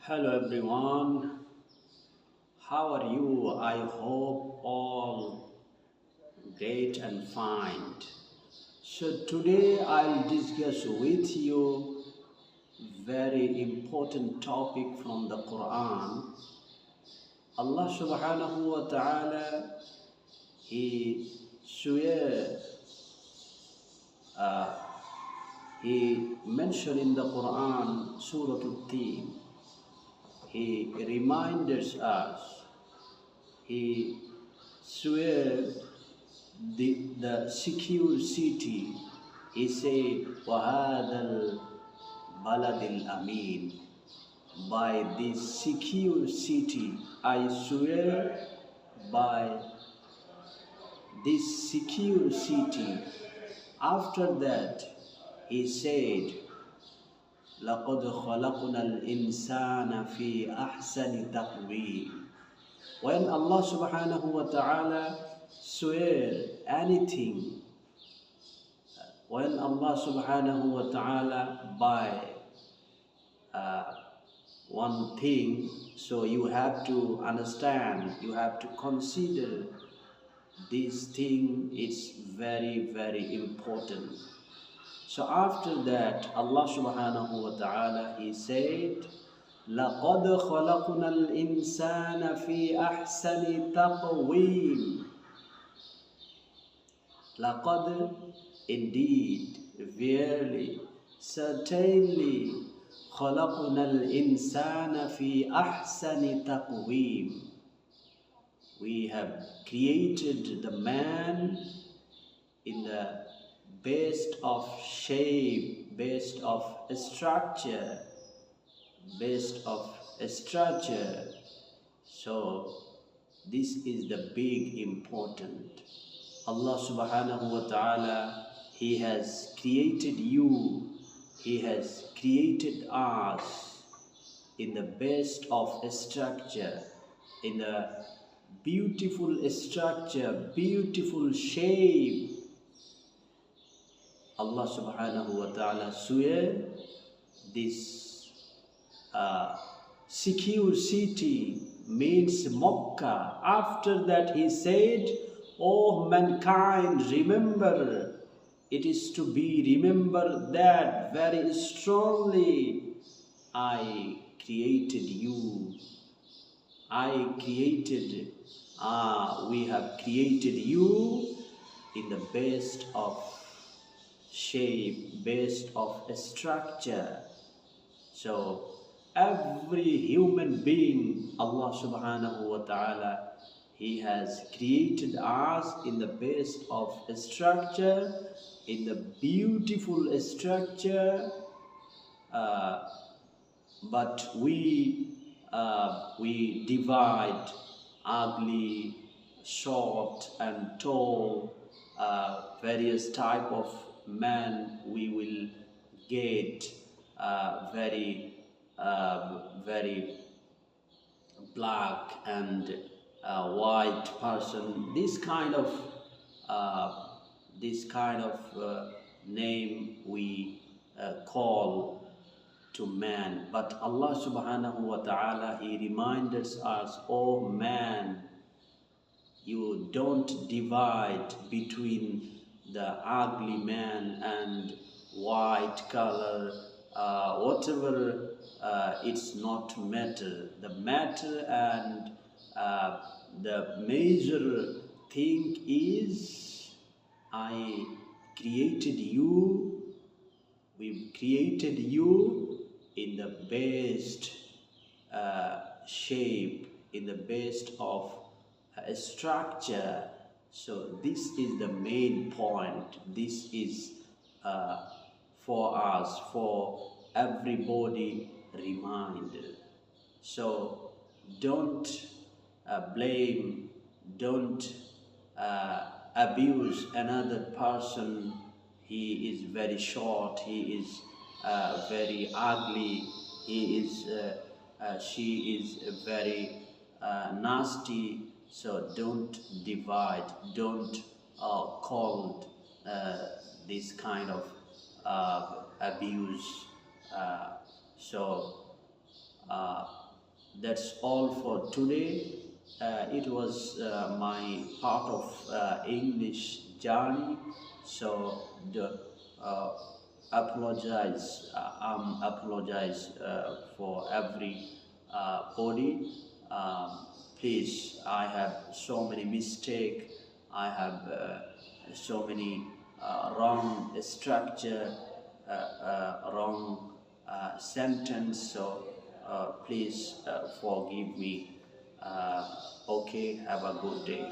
Hello everyone, how are you? I hope all great and fine. So today I'll discuss with you very important topic from the Quran. Allah subhanahu wa ta'ala he swear uh, he mentioned in the Quran Surah Al-Tin. He reminds us, he swear the secure city. He say, وَهَذَا الْبَلَدِ الْأَمِينِ. By this secure city, I swear by this secure city. After that, he said, لَقَدْ خَلَقْنَا الْإِنسَانَ فِي أَحْسَنِ تَقْوِيمٍ. When Allah subhanahu wa ta'ala swear anything, when Allah subhanahu wa ta'ala by uh, one thing, so you have to understand, you have to consider this thing is very important. So after that, Allah subhanahu wa ta'ala, he said, لَقَدْ خَلَقْنَا الْإِنسَانَ فِي أَحْسَنِ تَقْوِيمٍ. لَقَدْ, indeed, verily, certainly, خَلَقْنَا الْإِنسَانَ فِي أَحْسَنِ تَقْوِيمٍ. We have created the man in the best of shape, best of structure, best of structure. So this is the big important. Allah subhanahu wa ta'ala, He has created you, He has created us in the best of structure, in the beautiful structure, beautiful shape. Allah subhanahu wa ta'ala swear this secure city means Makkah. After that he said, "O mankind, remember, it is to be remembered that very strongly I created you. We have created you in the best of shape, best of structure." So every human being, Allah subhanahu wa ta'ala, He has created us in the best of structure, in the beautiful structure, uh, but we divide ugly, short and tall, various type of man we will get, very black and white person. Uh, this kind of name we call to man. But Allah subhanahu wa ta'ala, He reminds us, "Oh man, you don't divide between the ugly man and white color, whatever, it's not matter. The matter and the major thing is I created you, we created you in the best shape, in the best of structure." So this is the main point. This is for us, for everybody reminder. So don't blame, don't abuse another person. He is very short, he is very ugly, she is very nasty. So don't divide, don't call this kind of abuse. So Uh, that's all for today. It was my part of English journey. So the uh, apologize. Apologize for every body. Please, I have so many mistake. I have so many wrong structure, wrong sentence. So please forgive me. Okay, have a good day.